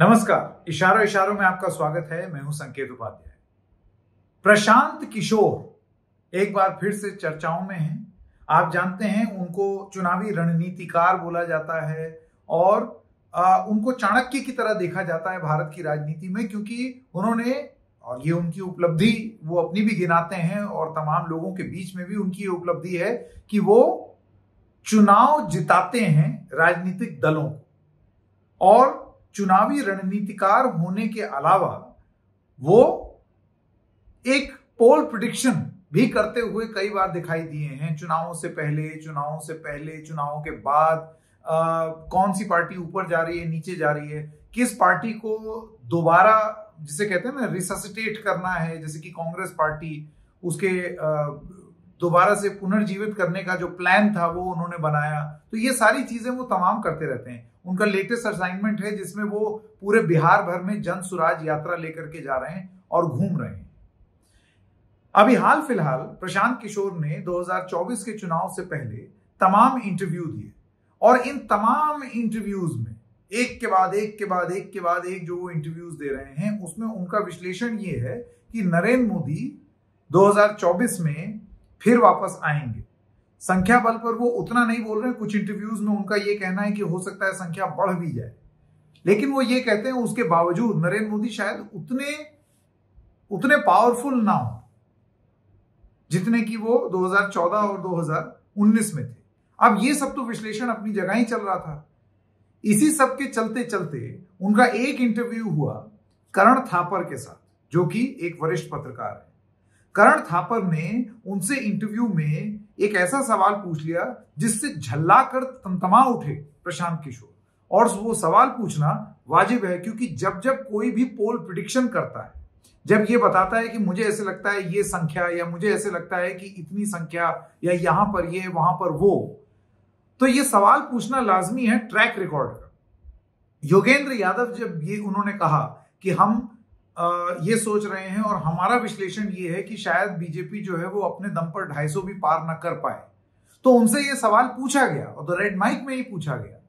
नमस्कार, इशारों इशारों में आपका स्वागत है। मैं हूं संकेत उपाध्याय। प्रशांत किशोर एक बार फिर से चर्चाओं में हैं। आप जानते हैं उनको चुनावी रणनीतिकार बोला जाता है और उनको चाणक्य की तरह देखा जाता है भारत की राजनीति में, क्योंकि उन्होंने, और ये उनकी उपलब्धि वो अपनी भी गिनाते हैं और तमाम लोगों के बीच में भी उनकी उपलब्धि है कि वो चुनाव जिताते हैं राजनीतिक दलों को, और चुनावी रणनीतिकार होने के अलावा वो एक पोल प्रेडिक्शन भी करते हुए कई बार दिखाई दिए हैं। चुनावों से पहले, चुनावों के बाद कौन सी पार्टी ऊपर जा रही है, नीचे जा रही है, किस पार्टी को दोबारा, जिसे कहते हैं ना, रिससिटेट करना है, जैसे कि कांग्रेस पार्टी, उसके दोबारा से पुनर्जीवित करने का जो प्लान था वो उन्होंने बनाया। तो ये सारी चीजें वो तमाम करते रहते हैं। उनका लेटेस्ट असाइनमेंट है जिसमें वो पूरे बिहार भर में जन सुराज यात्रा लेकर के जा रहे हैं और घूम रहे हैं। अभी हाल फिलहाल प्रशांत किशोर ने 2024 के चुनाव से पहले तमाम इंटरव्यू दिए, और इन तमाम इंटरव्यूज में एक के बाद एक जो वो इंटरव्यूज दे रहे हैं, उसमें उनका विश्लेषण ये है कि नरेंद्र मोदी 2024 में फिर वापस आएंगे। संख्या बल पर वो उतना नहीं बोल रहे हैं। कुछ इंटरव्यूज में उनका ये कहना है कि हो सकता है संख्या बढ़ भी जाए, लेकिन वो ये कहते हैं उसके बावजूद नरेंद्र मोदी शायद उतने पावरफुल ना हो जितने कि वो 2014 और 2019 में थे। अब ये सब तो विश्लेषण अपनी जगह ही चल रहा था। इसी सब के चलते चलते उनका एक इंटरव्यू हुआ करण थापर के साथ, जो कि एक वरिष्ठ पत्रकार है। करण थापर ने उनसे इंटरव्यू में एक ऐसा सवाल पूछ लिया जिससे झल्लाकर तमतमा उठे प्रशांत किशोर, और वो सवाल पूछना वाजिब है, क्योंकि जब जब कोई भी पोल प्रिडिक्शन करता है, जब ये बताता है कि मुझे ऐसे लगता है ये संख्या, या मुझे ऐसे लगता है कि इतनी संख्या, या यहां पर ये वहां पर वो, तो ये सवाल पूछना लाजमी है ट्रैक रिकॉर्ड का। योगेंद्र यादव जब ये उन्होंने कहा कि हम ये सोच रहे हैं और हमारा विश्लेषण ये है कि शायद बीजेपी जो है वो अपने दम पर 250 भी पार ना कर पाए, तो उनसे ये सवाल पूछा गया, और तो रेड माइक में ही पूछा गया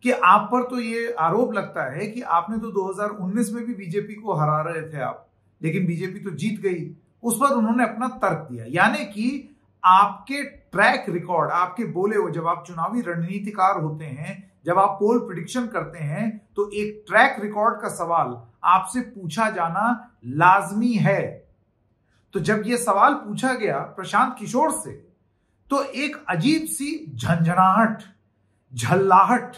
कि आप पर तो ये आरोप लगता है कि आपने तो 2019 में भी बीजेपी को हरा रहे थे आप, लेकिन बीजेपी तो जीत गई। उस पर उन्होंने अपना तर्क दिया, यानी कि आपके ट्रैक रिकॉर्ड, आपके बोले हो, जब आप चुनावी रणनीतिकार होते हैं, जब आप पोल प्रिडिक्शन करते हैं, तो एक ट्रैक रिकॉर्ड का सवाल आपसे पूछा जाना लाजमी है। तो जब यह सवाल पूछा गया प्रशांत किशोर से, तो एक अजीब सी झंझनाहट, झल्लाहट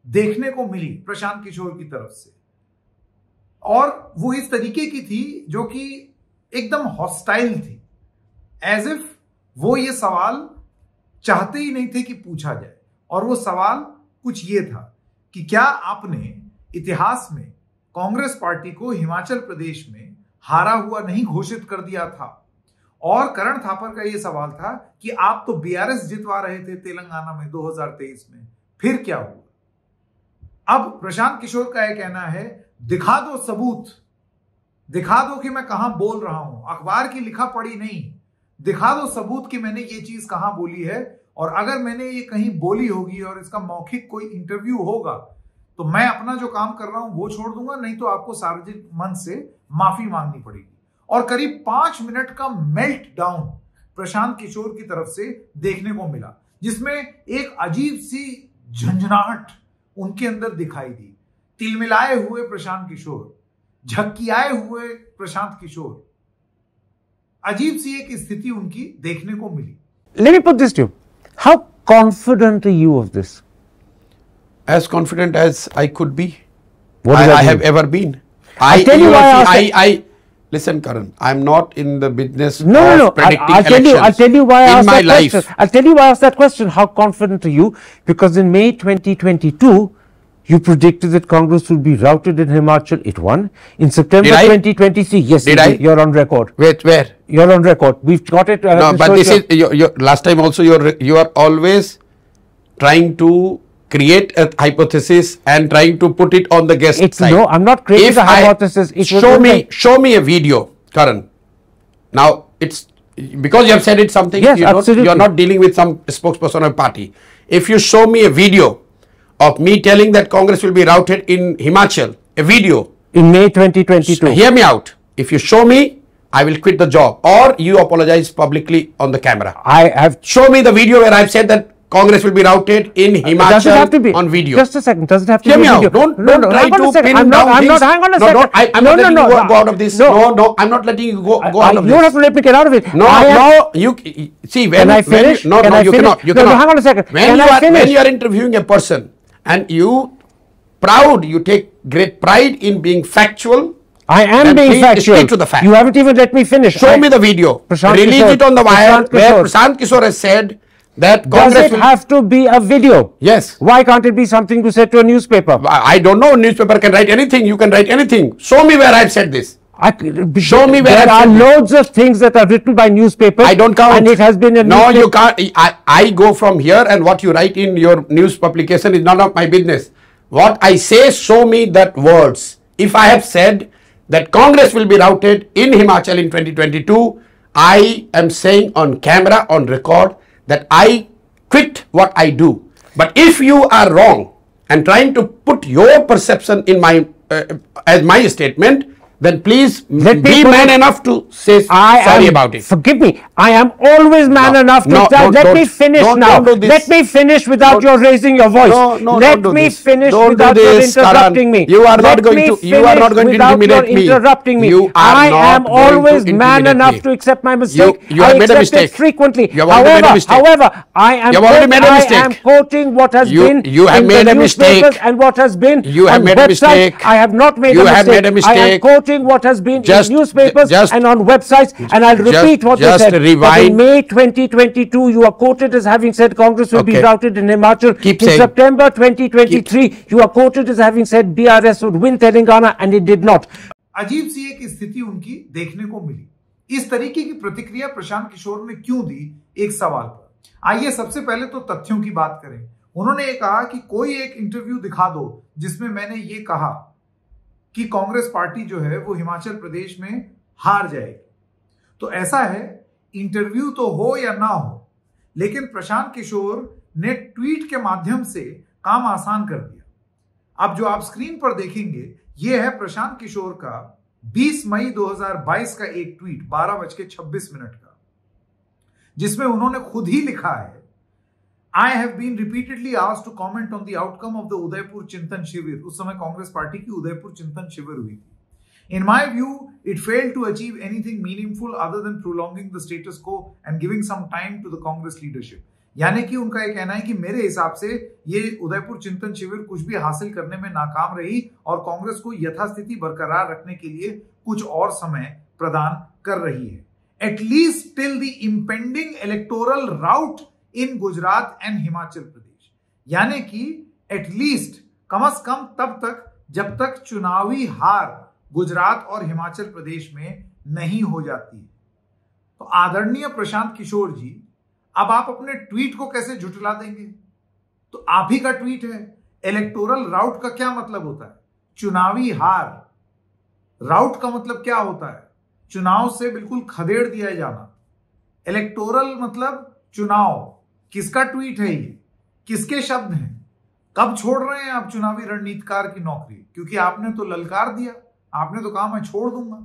देखने को मिली प्रशांत किशोर की तरफ से, और वो इस तरीके की थी जो कि एकदम हॉस्टाइल थी, एज इफ वो ये सवाल चाहते ही नहीं थे कि पूछा जाए। और वो सवाल कुछ ये था कि क्या आपने इतिहास में कांग्रेस पार्टी को हिमाचल प्रदेश में हारा हुआ नहीं घोषित कर दिया था? और करण थापर का यह सवाल था कि आप तो बीआरएस जितवा रहे थे तेलंगाना में 2023 में, फिर क्या हुआ? अब प्रशांत किशोर का यह कहना है, दिखा दो सबूत, दिखा दो कि मैं कहां बोल रहा हूं, अखबार की लिखा पढ़ी नहीं, दिखा दो सबूत कि मैंने ये चीज कहां बोली है, और अगर मैंने ये कहीं बोली होगी और इसका मौखिक कोई इंटरव्यू होगा तो मैं अपना जो काम कर रहा हूं वो छोड़ दूंगा, नहीं तो आपको सार्वजनिक मंच से माफी मांगनी पड़ेगी। और करीब 5 मिनट का मेल्ट डाउन प्रशांत किशोर की तरफ से देखने को मिला, जिसमें एक अजीब सी झंझनाहट उनके अंदर दिखाई दी। तिलमिलाए हुए प्रशांत किशोर, झक्कियाए हुए प्रशांत किशोर, अजीब सी एक स्थिति उनकी देखने को मिली। Let me put this to you. How confident are you of this? As confident as I could be. What does that I mean? have ever been. I'll tell you why I listen, Karan. I'm not in the business No. of predicting I'll tell you. I'll tell you why I in asked my that life. question. I'll tell you why I asked that question. How confident are you? Because in May 2022, you predicted that Congress would be routed in Himachal. It won. In September 2023, yes, Did I? You're on record. Wait, where? You're on record. We've got it. No, but this is your last time also. You are always trying to create a hypothesis and trying to put it on the guest side. No, I'm not creating a hypothesis. Show me a video, Karan. Now it's because you have said it something. Yes, absolutely. You are not dealing with some spokesperson of a party. If you show me a video of me telling that Congress will be routed in Himachal a video in May 2022. Hear me out. If you show me, I will quit the job, or you apologize publicly on the camera. I have. Show me the video where I've said that Congress will be routed in Himachal. Does it have to be on video? Just a second. Does it have to Hear be me out. video? Don't try to pin I'm down not. things. Hang on a second. I'm not letting you go out of this. No, I'm not letting you go out of this. You don't have to let me get out of it. No, you see when Can I finish? No, you cannot. You cannot. Hang on a second. When you are interviewing a person and you take great pride in being factual. I am being factual. Stick to the fact. You haven't even let me finish. Show me the video. Release it on the wire where Prashant Kishore has said that Congress Does it have to be a video? Yes. Why can't it be something to say to a newspaper? I don't know. Newspaper can write anything. You can write anything. Show me where I've said this. Show me where there are loads of things that are written by newspapers. I don't count. And it has been a no, you can't. I go from here, and what you write in your news publication is none of my business. What I say, show me that words. If I have said that Congress will be routed in Himachal in 2022, I am saying on camera, on record, that I quit what I do. But if you are wrong and trying to put your perception in my as my statement, then please be man enough to say sorry about it. Forgive me. I am always man enough to tell. Let me finish now. Let me finish without your raising your voice. Let me finish without your interrupting me. You are not going to intimidate me. Interrupting me. I am always man enough to accept my mistake. You have made a mistake frequently. However, I am quoting what has been you have made a mistake and what has been you have made a mistake. I have not made a mistake. You have made a mistake. I am quoting what has been in newspapers and on websites, and I'll repeat what they said. In May 2022, you are quoted as having said Congress will be routed in Himachal. In September 2023, you are quoted as having said BRS would win Telangana, and it did not. अजीब सी एक स्थिति उनकी देखने को मिली। इस तरीके की प्रतिक्रिया प्रशांत किशोर ने क्यों दी, एक सवाल पर। आइए सबसे पहले तो तथ्यों की बात करें। उन्होंने ये कहा कि कोई एक इंटरव्यू दिखा दो जिसमें मैंने ये कहा कि कांग्रेस पार्टी जो है वो हिमाचल प्रदेश में हार जाएगी। तो ऐसा है, इंटरव्यू तो हो या ना हो, लेकिन प्रशांत किशोर ने ट्वीट के माध्यम से काम आसान कर दिया। अब जो आप स्क्रीन पर देखेंगे, ये है प्रशांत किशोर का 20 मई 2022 का एक ट्वीट 12:26 का, जिसमें उन्होंने खुद ही लिखा है, I have been repeatedly asked to comment on the outcome of the Udaipur Chintan Shivir. उस समय कांग्रेस पार्टी की उदयपुर चिंतन शिविर हुई थी। In my view, it failed to achieve anything meaningful other than prolonging the status quo and giving some time to the Congress leadership. यानी कि उनका यह कहना है कि मेरे हिसाब से ये उदयपुर चिंतन शिविर कुछ भी हासिल करने में नाकाम रही और कांग्रेस को यथास्थिति बरकरार रखने के लिए कुछ और समय प्रदान कर रही है। At least till the impending electoral rout in Gujarat and Himachal Pradesh, यानी कि एटलीस्ट कम से कम तब तक जब तक चुनावी हार गुजरात और हिमाचल प्रदेश में नहीं हो जाती है। तो आदरणीय प्रशांत किशोर जी, अब आप अपने ट्वीट को कैसे झुठला देंगे? तो आप ही का ट्वीट है। इलेक्टोरल राउट का क्या मतलब होता है? चुनावी हार। राउट का मतलब क्या होता है? चुनाव से बिल्कुल खदेड़ दिया जाना। इलेक्टोरल मतलब चुनाव। किसका ट्वीट है ये? किसके शब्द हैं? कब छोड़ रहे हैं आप चुनावी रणनीतिकार की नौकरी? क्योंकि आपने तो ललकार दिया, आपने तो कहा मैं छोड़ दूंगा।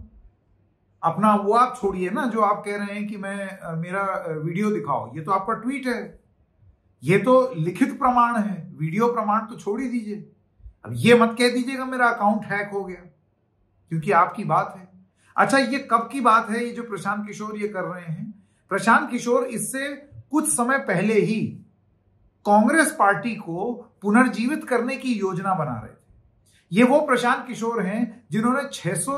अपना वो आप छोड़िए ना, जो आप कह रहे हैं कि मैं मेरा वीडियो दिखाओ, ये तो आपका ट्वीट है, ये तो लिखित प्रमाण है, वीडियो प्रमाण तो छोड़ ही दीजिए। अब ये मत कह दीजिएगा मेरा अकाउंट हैक हो गया, क्योंकि आपकी बात है। अच्छा, ये कब की बात है ये जो प्रशांत किशोर ये कर रहे हैं? प्रशांत किशोर इससे कुछ समय पहले ही कांग्रेस पार्टी को पुनर्जीवित करने की योजना बना रहे थे। ये वो प्रशांत किशोर हैं जिन्होंने 600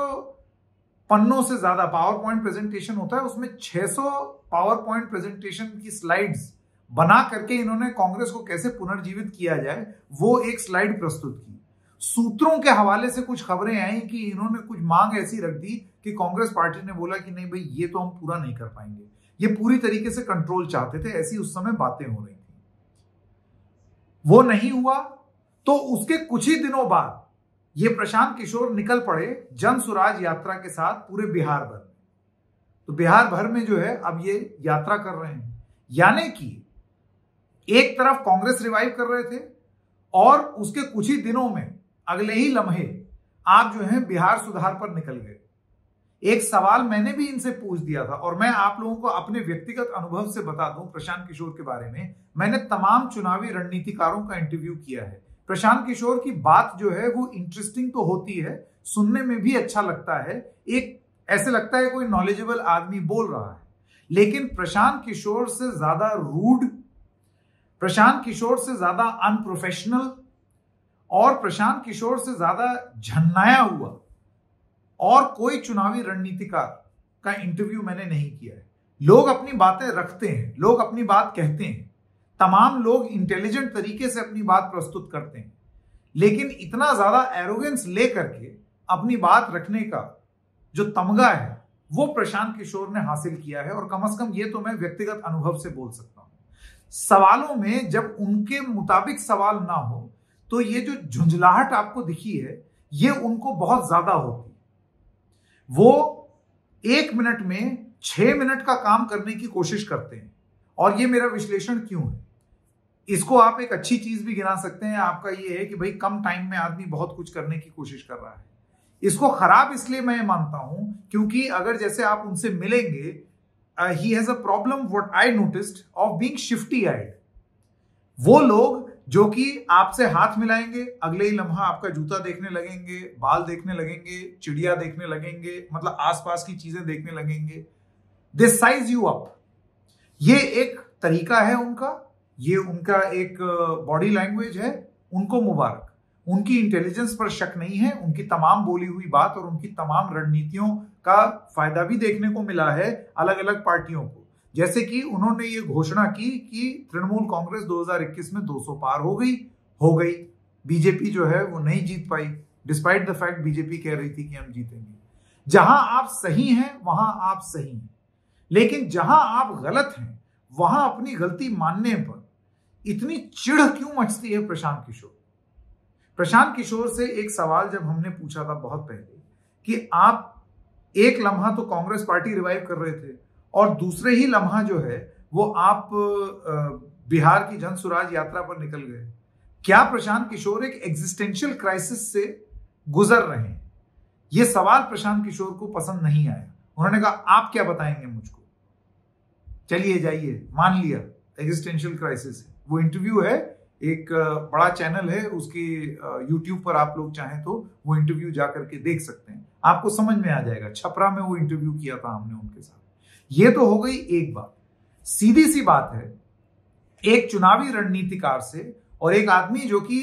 पन्नों से ज्यादा पावर पॉइंट प्रेजेंटेशन होता है, उसमें 600 पावर पॉइंट प्रेजेंटेशन की स्लाइड्स बना करके इन्होंने कांग्रेस को कैसे पुनर्जीवित किया जाए वो एक स्लाइड प्रस्तुत की। सूत्रों के हवाले से कुछ खबरें आई कि इन्होंने कुछ मांग ऐसी रख दी कि कांग्रेस पार्टी ने बोला कि नहीं भाई, ये तो हम पूरा नहीं कर पाएंगे। ये पूरी तरीके से कंट्रोल चाहते थे, ऐसी उस समय बातें हो रही थी। वो नहीं हुआ तो उसके कुछ ही दिनों बाद ये प्रशांत किशोर निकल पड़े जन सुराज यात्रा के साथ पूरे बिहार भर में। तो बिहार भर में जो है अब ये यात्रा कर रहे हैं, यानी कि एक तरफ कांग्रेस रिवाइव कर रहे थे और उसके कुछ ही दिनों में, अगले ही लम्हे आप जो है बिहार सुधार पर निकल गए। एक सवाल मैंने भी इनसे पूछ दिया था और मैं आप लोगों को अपने व्यक्तिगत अनुभव से बता दूं प्रशांत किशोर के बारे में। मैंने तमाम चुनावी रणनीतिकारों का इंटरव्यू किया है। प्रशांत किशोर की बात जो है वो इंटरेस्टिंग तो होती है, सुनने में भी अच्छा लगता है, एक ऐसे लगता है कोई नॉलेजेबल आदमी बोल रहा है। लेकिन प्रशांत किशोर से ज्यादा रूड, प्रशांत किशोर से ज्यादा अनप्रोफेशनल और प्रशांत किशोर से ज्यादा झन्नाया हुआ और कोई चुनावी रणनीतिकार का इंटरव्यू मैंने नहीं किया है। लोग अपनी बातें रखते हैं, लोग अपनी बात कहते हैं, तमाम लोग इंटेलिजेंट तरीके से अपनी बात प्रस्तुत करते हैं, लेकिन इतना ज्यादा एरोगेंस लेकर के अपनी बात रखने का जो तमगा है वो प्रशांत किशोर ने हासिल किया है। और कम से कम ये तो मैं व्यक्तिगत अनुभव से बोल सकता हूं। सवालों में जब उनके मुताबिक सवाल ना हो तो ये जो झुंझलाहट आपको दिखी है ये उनको बहुत ज्यादा होती है। वो 1 मिनट में 6 मिनट का काम करने की कोशिश करते हैं। और ये मेरा विश्लेषण क्यों है, इसको आप एक अच्छी चीज भी गिना सकते हैं। आपका ये है कि भाई कम टाइम में आदमी बहुत कुछ करने की कोशिश कर रहा है। इसको खराब इसलिए मैं मानता हूं क्योंकि अगर जैसे आप उनसे मिलेंगे, he has a problem what I noticed of being shifty eyed. वो लोग जो कि आपसे हाथ मिलाएंगे, अगले ही लम्हा आपका जूता देखने लगेंगे, बाल देखने लगेंगे, चिड़िया देखने लगेंगे, मतलब आसपास की चीजें देखने लगेंगे। दे साइज यू अप। ये एक तरीका है उनका, ये उनका एक बॉडी लैंग्वेज है। उनको मुबारक, उनकी इंटेलिजेंस पर शक नहीं है। उनकी तमाम बोली हुई बात और उनकी तमाम रणनीतियों का फायदा भी देखने को मिला है अलग अलग पार्टियों को। जैसे कि उन्होंने ये घोषणा की कि तृणमूल कांग्रेस 2021 में 200 पार हो गई। बीजेपी जो है वो नहीं जीत पाई, डिस्पाइट द फैक्ट बीजेपी कह रही थी कि हम जीतेंगे। जहां आप सही हैं वहां आप सही हैं, लेकिन जहां आप गलत हैं वहां अपनी गलती मानने पर इतनी चिढ़ क्यों मचती है प्रशांत किशोर? प्रशांत किशोर से एक सवाल जब हमने पूछा था बहुत पहले कि आप एक लम्हा तो कांग्रेस पार्टी रिवाइव कर रहे थे और दूसरे ही लम्हा जो है वो आप बिहार की जन स्वराज यात्रा पर निकल गए। क्या प्रशांत किशोर एक एग्जिस्टेंशियल क्राइसिस से गुजर रहे हैं? यह सवाल प्रशांत किशोर को पसंद नहीं आया। उन्होंने कहा आप क्या बताएंगे मुझको, चलिए जाइए, मान लिया एग्जिस्टेंशियल क्राइसिस है। वो इंटरव्यू है, एक बड़ा चैनल है उसके यूट्यूब पर, आप लोग चाहें तो वो इंटरव्यू जाकर के देख सकते हैं, आपको समझ में आ जाएगा। छपरा में वो इंटरव्यू किया था हमने उनके साथ। ये तो हो गई एक बात। सीधी सी बात है, एक चुनावी रणनीतिकार से और एक आदमी जो कि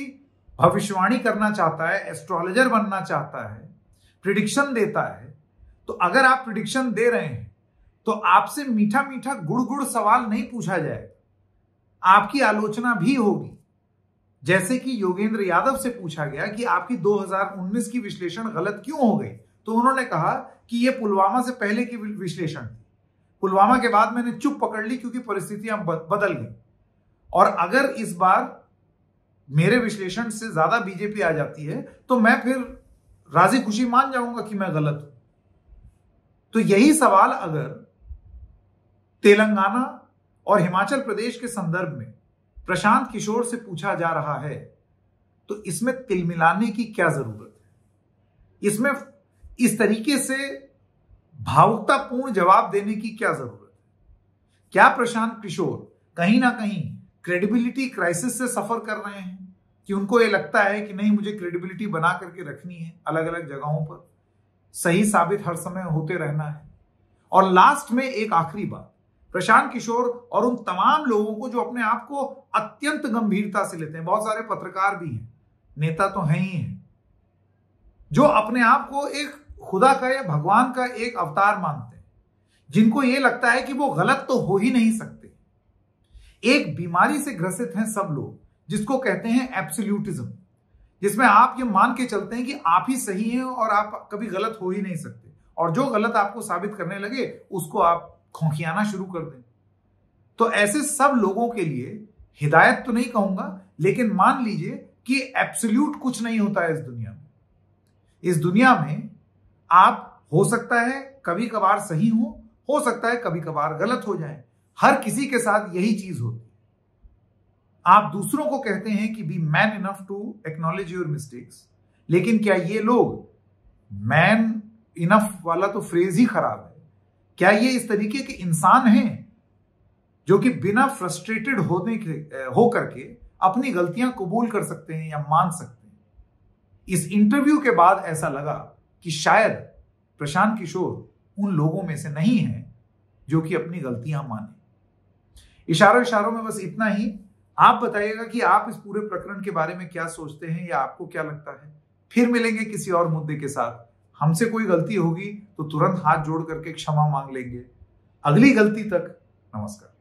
भविष्यवाणी करना चाहता है, एस्ट्रोलॉजर बनना चाहता है, प्रिडिक्शन देता है, तो अगर आप प्रिडिक्शन दे रहे हैं तो आपसे मीठा मीठा गुड़ गुड़ सवाल नहीं पूछा जाएगा, आपकी आलोचना भी होगी। जैसे कि योगेंद्र यादव से पूछा गया कि आपकी 2019 की विश्लेषण गलत क्यों हो गई, तो उन्होंने कहा कि यह पुलवामा से पहले की विश्लेषण थी, पुलवामा के बाद मैंने चुप पकड़ ली क्योंकि परिस्थितियां बदल गई। और अगर इस बार मेरे विश्लेषण से ज्यादा बीजेपी आ जाती है तो मैं फिर राजी खुशी मान जाऊंगा कि मैं गलत हूं। तो यही सवाल अगर तेलंगाना और हिमाचल प्रदेश के संदर्भ में प्रशांत किशोर से पूछा जा रहा है तो इसमें तिलमिलाने की क्या जरूरत है? इसमें इस तरीके से भावुकतापूर्ण जवाब देने की क्या जरूरत है? क्या प्रशांत किशोर कहीं ना कहीं क्रेडिबिलिटी क्राइसिस से सफर कर रहे हैं कि उनको ये लगता है कि नहीं, मुझे क्रेडिबिलिटी बना करके रखनी है, अलग अलग जगहों पर सही साबित हर समय होते रहना है? और लास्ट में एक आखिरी बात, प्रशांत किशोर और उन तमाम लोगों को जो अपने आप को अत्यंत गंभीरता से लेते हैं, बहुत सारे पत्रकार भी हैं, नेता तो हैं ही हैं, जो अपने आप को एक खुदा का या भगवान का एक अवतार मानते हैं, जिनको ये लगता है कि वो गलत तो हो ही नहीं सकते। एक बीमारी से ग्रसित हैं सब लोग जिसको कहते हैं एब्सोल्यूटिज्म, जिसमें आप ये मान के चलते हैं कि आप ही सही हैं और आप कभी गलत हो ही नहीं सकते, और जो गलत आपको साबित करने लगे उसको आप खोखियाना शुरू कर दें। तो ऐसे सब लोगों के लिए हिदायत तो नहीं कहूंगा, लेकिन मान लीजिए कि एब्सोल्यूट कुछ नहीं होता है इस दुनिया में। इस दुनिया में आप हो सकता है कभी कभार सही हो सकता है कभी कभार गलत हो जाए, हर किसी के साथ यही चीज होती है। आप दूसरों को कहते हैं कि be man enough to acknowledge your mistakes, लेकिन क्या ये लोग मैन इनफ वाला तो फ्रेज ही खराब है। क्या ये इस तरीके के इंसान हैं जो कि बिना फ्रस्ट्रेटेड हो करके अपनी गलतियां कबूल कर सकते हैं या मान सकते हैं? इस इंटरव्यू के बाद ऐसा लगा कि शायद प्रशांत किशोर उन लोगों में से नहीं है जो कि अपनी गलतियां माने। इशारों में बस इतना ही। आप बताइएगा कि आप इस पूरे प्रकरण के बारे में क्या सोचते हैं या आपको क्या लगता है। फिर मिलेंगे किसी और मुद्दे के साथ। हमसे कोई गलती होगी तो तुरंत हाथ जोड़ करके क्षमा मांग लेंगे। अगली गलती तक नमस्कार।